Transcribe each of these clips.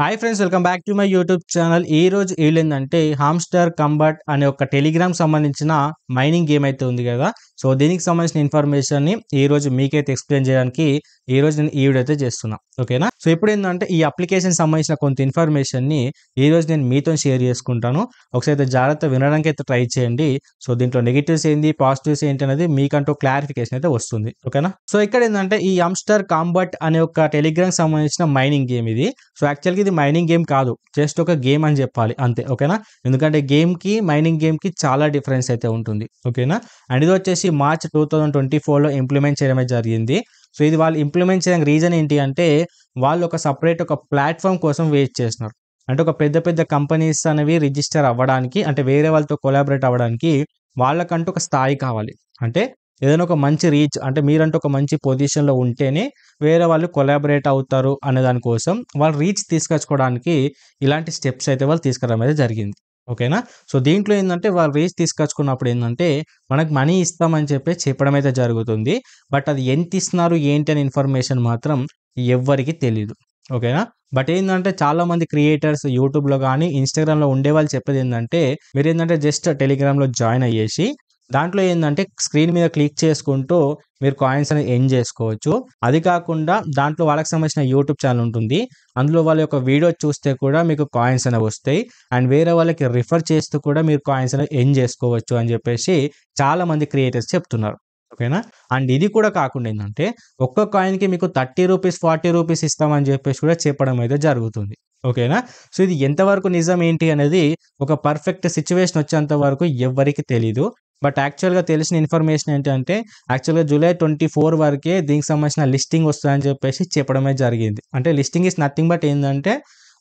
Hi friends, welcome back to my YouTube channel. ఈ రోజు ఏంటంటే హామ్స్టర్ కంబట్ అనే ఒక టెలిగ్రామ్ సంబంధించిన మైనింగ్ గేమ్ అయితే ఉంది కదా. సో దీనికి సంబంధించిన ఇన్ఫర్మేషన్ని ఈ రోజు మీకైతే ఎక్స్ప్లెయిన్ చేయడానికి ఈ రోజు నేను ఈ వీడియో అయితే చేస్తున్నా. ఓకేనా. సో ఇప్పుడు ఏంటంటే ఈ అప్లికేషన్ సంబంధించిన కొంత ఇన్ఫర్మేషన్ని ఈ రోజు నేను మీతో షేర్ చేసుకుంటాను. ఒకసారి అయితే జాగ్రత్త వినడానికి అయితే ట్రై చేయండి. సో దీంట్లో నెగిటివ్స్ ఏంటి, పాజిటివ్స్ ఏంటి అనేది మీకంటూ క్లారిఫికేషన్ అయితే వస్తుంది. ఓకేనా. సో ఇక్కడ ఏంటంటే ఈ హామ్స్టర్ కాంబట్ అనే ఒక టెలిగ్రామ్ సంబంధించిన మైనింగ్ గేమ్ ఇది. సో యాక్చువల్గా ఇది మైనింగ్ గేమ్ కాదు, జస్ట్ ఒక గేమ్ అని చెప్పాలి అంతే. ఓకేనా. ఎందుకంటే గేమ్కి మైనింగ్ గేమ్కి చాలా డిఫరెన్స్ అయితే ఉంటుంది. ఓకేనా. అండ్ ఇది వచ్చేసి మార్చ్ 2024లో ఇంప్లిమెంట్ చేయడమే జరిగింది. సో ఇది వాళ్ళు ఇంప్లిమెంట్ చేయడానికి రీజన్ ఏంటి అంటే వాళ్ళు ఒక సపరేట్ ఒక ప్లాట్ఫామ్ కోసం వెయిట్ చేస్తున్నారు. అంటే ఒక పెద్ద పెద్ద కంపెనీస్ అనేవి రిజిస్టర్ అవ్వడానికి, అంటే వేరే వాళ్ళతో కొలాబరేట్ అవ్వడానికి వాళ్ళకంటూ ఒక స్థాయి కావాలి. అంటే ఏదైనా ఒక మంచి రీచ్, అంటే మీరంటూ ఒక మంచి పొజిషన్లో ఉంటేనే వేరే వాళ్ళు కొలాబరేట్ అవుతారు అనే దానికోసం వాళ్ళు రీచ్ తీసుకొచ్చుకోవడానికి ఇలాంటి స్టెప్స్ అయితే వాళ్ళు తీసుకురావడం అయితే జరిగింది. ఓకేనా. సో దీంట్లో ఏంటంటే వాళ్ళు రీచ్ తీసుకొచ్చుకున్నప్పుడు ఏంటంటే మనకు మనీ ఇస్తామని చెప్పడం అయితే జరుగుతుంది. బట్ అది ఎంత ఇస్తున్నారు ఏంటి అనే ఇన్ఫర్మేషన్ మాత్రం ఎవ్వరికి తెలీదు. ఓకేనా. బట్ ఏంటంటే చాలా మంది క్రియేటర్స్ యూట్యూబ్లో కానీ ఇన్స్టాగ్రామ్లో ఉండే వాళ్ళు చెప్పేది ఏంటంటే మీరు ఏంటంటే జస్ట్ టెలిగ్రామ్లో జాయిన్ అయ్యేసి దాంట్లో ఏంటంటే స్క్రీన్ మీద క్లిక్ చేసుకుంటూ మీరు కాయిన్స్ అనేది ఎర్న్ చేసుకోవచ్చు. అది కాకుండా దాంట్లో వాళ్ళకి సంబంధించిన యూట్యూబ్ ఛానల్ ఉంటుంది. అందులో వాళ్ళ యొక్క వీడియో చూస్తే కూడా మీకు కాయిన్స్ అనేవి వస్తాయి. అండ్ వేరే వాళ్ళకి రిఫర్ చేస్తూ కూడా మీరు కాయిన్స్ అనేవి ఎర్న్ చేసుకోవచ్చు అని చెప్పేసి చాలా మంది క్రియేటర్స్ చెప్తున్నారు. ఓకేనా. అండ్ ఇది కూడా కాకుండా ఏంటంటే ఒక్క కాయిన్కి మీకు 30 రూపీస్ 40 రూపీస్ ఇస్తామని చెప్పేసి కూడా చెప్పడం అయితే జరుగుతుంది. ఓకేనా. సో ఇది ఎంతవరకు నిజం ఏంటి అనేది ఒక పర్ఫెక్ట్ సిచ్యువేషన్ వచ్చేంత వరకు ఎవ్వరికి తెలీదు. బట్ యాక్చువల్గా తెలిసిన ఇన్ఫర్మేషన్ ఏంటంటే యాక్చువల్గా జూలై 24 వరకే దీనికి సంబంధించిన లిస్టింగ్ వస్తుందని చెప్పేసి చెప్పడమే జరిగింది. అంటే లిస్టింగ్ ఇస్ నథింగ్ బట్ ఏంటంటే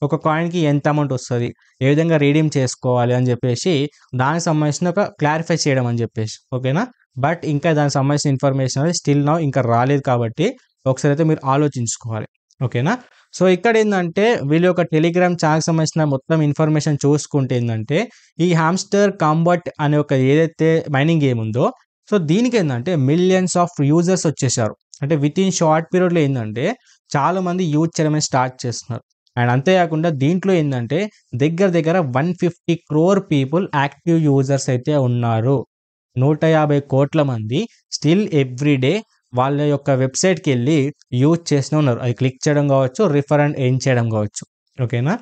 ఒక కాయిన్కి ఎంత అమౌంట్ వస్తుంది, ఏ విధంగా రీడీమ్ చేసుకోవాలి అని చెప్పేసి దానికి సంబంధించిన ఒక క్లారిఫై చేయడం అని చెప్పేసి. ఓకేనా. బట్ ఇంకా దానికి సంబంధించిన ఇన్ఫర్మేషన్ అనేది స్టిల్ నౌ ఇంకా రాలేదు కాబట్టి ఒకసారి అయితే మీరు ఆలోచించుకోవాలి. ఓకేనా. సో ఇక్కడ ఏంటంటే వీళ్ళ యొక్క టెలిగ్రామ్ ఛానల్కి సంబంధించిన మొత్తం ఇన్ఫర్మేషన్ చూసుకుంటే ఏంటంటే ఈ హామ్స్టర్ కాంబట్ అనే ఒక ఏదైతే మైనింగ్ గేమ్ ఉందో సో దీనికి ఏంటంటే మిలియన్స్ ఆఫ్ యూజర్స్ వచ్చేసారు. అంటే విత్ ఇన్ షార్ట్ పీరియడ్లో ఏంటంటే చాలా మంది యూజ్ చేయడం స్టార్ట్ చేస్తున్నారు. అండ్ అంతేకాకుండా దీంట్లో ఏంటంటే దగ్గర 150 crore పీపుల్ యాక్టివ్ యూజర్స్ అయితే ఉన్నారు. 150 కోట్ల మంది స్టిల్ ఎవ్రీడే వాళ్ళ యొక్క వెబ్సైట్కి వెళ్ళి యూజ్ చేస్తూనే ఉన్నారు. అది క్లిక్ చేయడం కావచ్చు, రిఫర్ అండ్ ఎర్న్ చేయడం కావచ్చు. ఓకేనా.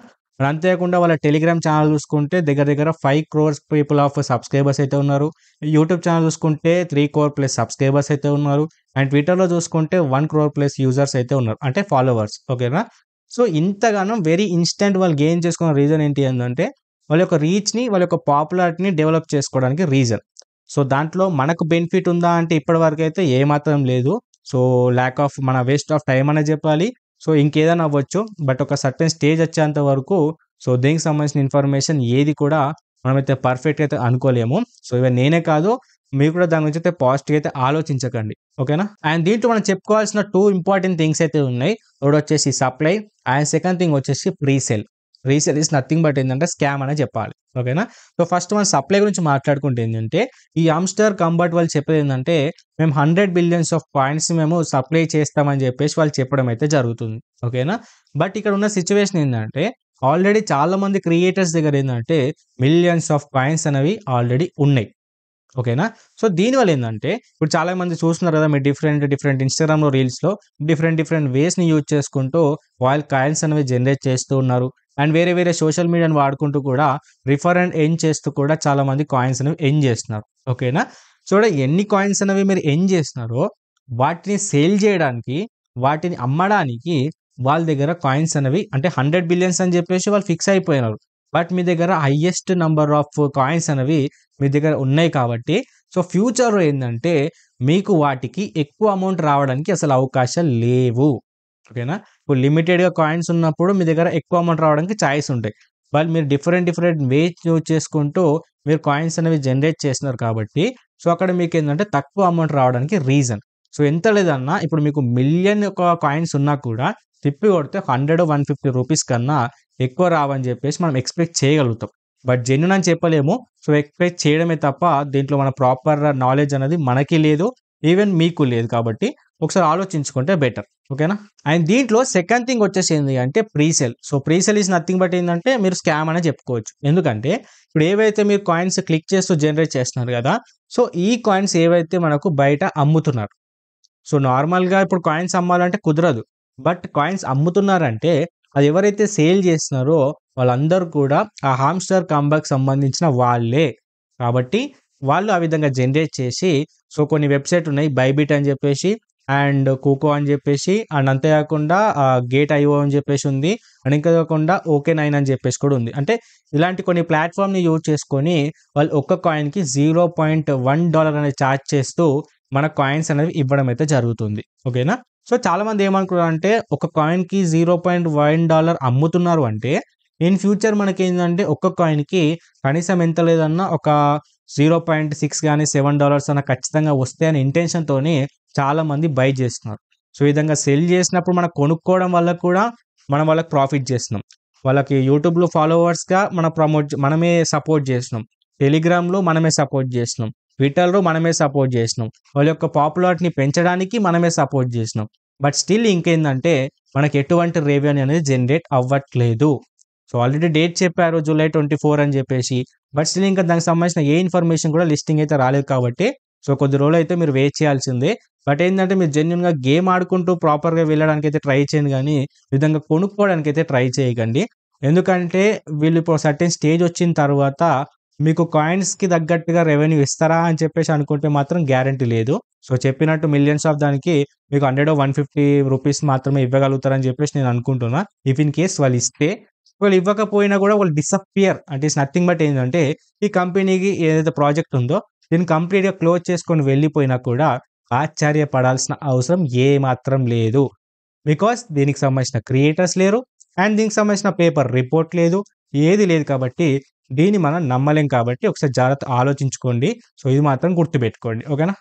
అంతేకాకుండా వాళ్ళ టెలిగ్రామ్ ఛానల్ చూసుకుంటే దగ్గర 5 crore పీపుల్ ఆఫ్ సబ్స్క్రైబర్స్ అయితే ఉన్నారు. యూట్యూబ్ ఛానల్ చూసుకుంటే 3 crore ప్లస్ సబ్స్క్రైబర్స్ అయితే ఉన్నారు. అండ్ ట్విట్టర్లో చూసుకుంటే 1 crore ప్లస్ యూజర్స్ అయితే ఉన్నారు, అంటే ఫాలోవర్స్. ఓకేనా. సో ఇంతగానో వెరీ ఇన్స్టెంట్ వాళ్ళు గెయిన్ చేసుకున్న రీజన్ ఏంటి అంటే వాళ్ళ యొక్క రీచ్ని, వాళ్ళ యొక్క పాపులారిటీని డెవలప్ చేసుకోవడానికి రీజన్. సో దాంట్లో మనకు బెనిఫిట్ ఉందా అంటే ఇప్పటివరకు అయితే ఏమాత్రం లేదు. సో ల్యాక్ ఆఫ్ మన వేస్ట్ ఆఫ్ టైం అనే చెప్పాలి. సో ఇంకేదైనా అవ్వచ్చు. బట్ ఒక సర్టెన్ స్టేజ్ వచ్చేంత వరకు సో దీనికి సంబంధించిన ఇన్ఫర్మేషన్ ఏది కూడా మనమైతే పర్ఫెక్ట్ అయితే అనుకోలేము. సో ఇవన్నీ నేనే కాదు, మీరు కూడా దాని గురించి అయితే పాజిటివ్ అయితే ఆలోచించకండి. ఓకేనా. అండ్ దీంట్లో మనం చెప్పుకోవాల్సిన 2 ఇంపార్టెంట్ థింగ్స్ అయితే ఉన్నాయి. ఒకటి వచ్చేసి సప్లై అండ్ సెకండ్ థింగ్ వచ్చేసి pre-sale. Resale is nothing but ఏంటంటే స్కామ్ అనే చెప్పాలి. ఓకేనా. సో ఫస్ట్ మనం సప్లై గురించి మాట్లాడుకుంటే ఏంటంటే ఈ హామ్స్టర్ కంబట్ వాళ్ళు చెప్పేది ఏంటంటే మేము 100 బిలియన్స్ ఆఫ్ పాయింట్స్ మేము సప్లై చేస్తామని చెప్పేసి వాళ్ళు చెప్పడం అయితే జరుగుతుంది. ఓకేనా. బట్ ఇక్కడ ఉన్న సిచ్యువేషన్ ఏంటంటే ఆల్రెడీ చాలా మంది క్రియేటర్స్ దగ్గర ఏంటంటే మిలియన్స్ ఆఫ్ కాయిన్స్ అనేవి ఆల్రెడీ ఉన్నాయి. ఓకేనా. సో దీనివల్ల ఏంటంటే ఇప్పుడు చాలా మంది చూస్తున్నారు కదా, మీరు డిఫరెంట్ ఇన్స్టాగ్రామ్లో రీల్స్లో డిఫరెంట్ వేస్ని యూజ్ చేసుకుంటూ వాళ్ళు కాయిన్స్ అనేవి జనరేట్ చేస్తూ ఉన్నారు. అండ్ వేరే సోషల్ మీడియాని వాడుకుంటూ కూడా రిఫర్ అండ్ ఎర్న్ చేస్తూ కూడా చాలా మంది కాయిన్స్ అనేవి ఎర్న్ చేస్తున్నారు. ఓకేనా. చూడ ఎన్ని కాయిన్స్ అనేవి మీరు ఎర్న్ చేస్తున్నారో వాటిని సేల్ చేయడానికి, వాటిని అమ్మడానికి వాళ్ళ దగ్గర కాయిన్స్ అనేవి అంటే 100 బిలియన్స్ అని చెప్పేసి వాళ్ళు ఫిక్స్ అయిపోయినారు. బట్ మీ దగ్గర హైయెస్ట్ నంబర్ ఆఫ్ కాయిన్స్ అనేవి మీ దగ్గర ఉన్నాయి కాబట్టి సో ఫ్యూచర్‌లో ఏందంటే మీకు వాటికి ఎక్కువ అమౌంట్ రావడానికి అసలు అవకాశాలు లేవు. ఓకేనా. ఇప్పుడు లిమిటెడ్‌గా కాయిన్స్ ఉన్నప్పుడు మీ దగ్గర ఎక్కువ అమౌంట్ రావడానికి ఛాయిస్ ఉంటాయి. వాళ్ళు మీరు డిఫరెంట్ వేస్ యూజ్ చేసుకుంటూ మీరు కాయిన్స్ అనేవి జనరేట్ చేస్తున్నారు కాబట్టి సో అక్కడ మీకేందంటే తక్కువ అమౌంట్ రావడానికి రీజన్. సో ఎంత లేదన్నా ఇప్పుడు మీకు మిలియన్ ఒక కాయిన్స్ ఉన్నా కూడా తిప్పి కొడితే 100, 150 రూపీస్ కన్నా ఎక్కువ రావని చెప్పేసి మనం ఎక్స్‌పెక్ట్ చేయగలుగుతాం. బట్ జెన్యూన్ అని చెప్పలేము. సో ఎక్స్‌పెక్ట్ చేయడమే తప్ప దీంట్లో మన ప్రాపర్ నాలెడ్జ్ అనేది మనకి లేదు. ఈవెన్ మీకు లేదు కాబట్టి ఒకసారి ఆలోచించుకుంటే బెటర్. ఓకేనా? అండ్ దీంట్లో సెకండ్ థింగ్ వచ్చేసి ఏంది అంటే pre-sale. So, pre-sale is nothing but ఏందంటే మీరు స్కామ్ అనే చెప్పుకోవచ్చు. ఎందుకంటే ఇప్పుడు ఏవైతే మీరు కాయిన్స్ క్లిక్ చేస్తూ జనరేట్ చేస్తున్నారు గదా! సో, ఈ కాయిన్స్ ఏవైతే మనకు బయట అమ్ముతున్నారు. సో, నార్మల్‌గా ఇప్పుడు కాయిన్స్ అమ్మాలంటే కుదరదు. బట్ కాయిన్స్ అమ్ముతున్నారంటే అది ఎవరైతే సేల్ చేస్తున్నారో వాళ్ళందరూ కూడా ఆ హామ్‌స్టర్ కంబ్యాక్ సంబంధించిన వాళ్ళే. కాబట్టి వాళ్ళు ఆ విధంగా జనరేట్ చేసి సో, కొన్ని వెబ్‌సైట్ ఉన్నాయి. బైబిట్ అని చెప్పేసి అండ్ కుకో అని చెప్పేసి అండ్ అంతే కాకుండా గేట్ ఐఓ అని చెప్పేసి ఉంది. అండ్ ఇంకా కాకుండా ఓకే9 అని చెప్పేసి కూడా ఉంది. అంటే ఇలాంటి కొన్ని ప్లాట్‌ఫామ్‌ని యూజ్ చేసుకొని వాళ్ళు ఒక్క కాయిన్‌కి $0.1 అనేది చార్జ్ చేస్తూ మన కాయిన్స్ అనేవి ఇవ్వడం అయితే జరుగుతుంది. ఓకేనా? సో, చాలామంది ఏమనుకున్నారంటే ఒక కాయిన్‌కి $0.1 అమ్ముతున్నారు అంటే ఇన్ ఫ్యూచర్ మనకేందంటే ఒక్క కాయిన్‌కి కనీసం ఎంత లేదన్నా ఒక 0.6 గాని, $7 అన్న ఖచ్చితంగా వస్తాయనే ఇంటెన్షన్‌తోని చాలామంది బై చేస్తున్నారు. సో, ఈ విధంగా సెల్ చేసినప్పుడు మనం కొనుక్కోవడం వల్ల కూడా మనం వాళ్ళకి ప్రాఫిట్ చేస్తున్నాం. వాళ్ళకి యూట్యూబ్‌లో ఫాలోవర్స్‌గా మనమే సపోర్ట్ చేస్తున్నాం. టెలిగ్రామ్‌లో మనమే సపోర్ట్ చేస్తున్నాం. ట్విట్టర్‌లో మనమే సపోర్ట్ చేస్తున్నాం. వాళ్ళ యొక్క పాపులారిటీని పెంచడానికి మనమే సపోర్ట్ చేస్తున్నాం. బట్ స్టిల్ ఇంకేందంటే మనకి ఎటువంటి రెవెన్యూ అనేది జనరేట్ అవ్వట్లేదు. సో, ఆల్రెడీ డేట్ చెప్పారు జూలై 24 అని చెప్పేసి. బట్ స్టిల్ ఇంకా దానికి సంబంధించిన ఏ ఇన్ఫర్మేషన్ కూడా లిస్టింగ్ అయితే రాలేదు కాబట్టి సో, కొద్ది రోజులైతే మీరు వెయిట్ చేయాల్సిందే. బట్ ఏందంటే మీరు జెన్యూన్‌గా గేమ్ ఆడుకుంటూ ప్రాపర్‌గా వెళ్ళడానికైతే ట్రై చేయండి గానీ, ఈ విధంగా కొనుక్కోవడానికైతే ట్రై చేయకండి. ఎందుకంటే వీళ్ళు ఇప్పుడు సర్టెన్ స్టేజ్ వచ్చిన తర్వాత మీకు కాయిన్స్‌కి తగ్గట్టుగా రెవెన్యూ ఇస్తారా అని చెప్పేసి అనుకుంటే మాత్రం గ్యారంటీ లేదు. సో, చెప్పినట్టు మిలియన్స్ ఆఫ్ దానికి మీకు 100 150 రూపీస్ మాత్రమే ఇవ్వగలుగుతారని చెప్పేసి నేను అనుకుంటున్నా. ఇఫ్ ఇన్ కేస్ వాళ్ళు ఇస్తే, వాళ్ళు ఇవ్వకపోయినా కూడా వాళ్ళు డిసపియర్ అంటే ఇట్స్ నథింగ్ బట్ ఏంటంటే ఈ కంపెనీకి ఏదైతే ప్రాజెక్ట్ ఉందో దీన్ని కంప్లీట్‌గా క్లోజ్ చేసుకొని వెళ్ళిపోయినా కూడా ఆశ్చర్యపడాల్సిన అవసరం ఏమాత్రం లేదు. బికాస్ దీనికి సంబంధించిన క్రియేటర్స్ లేరు. అండ్ దీనికి సంబంధించిన పేపర్ రిపోర్ట్ లేదు. ఏది లేదు కాబట్టి దీన్ని మనం నమ్మలేం కాబట్టి ఒకసారి జాగ్రత్త ఆలోచించుకోండి. సో, ఇది మాత్రం గుర్తుపెట్టుకోండి. ఓకేనా?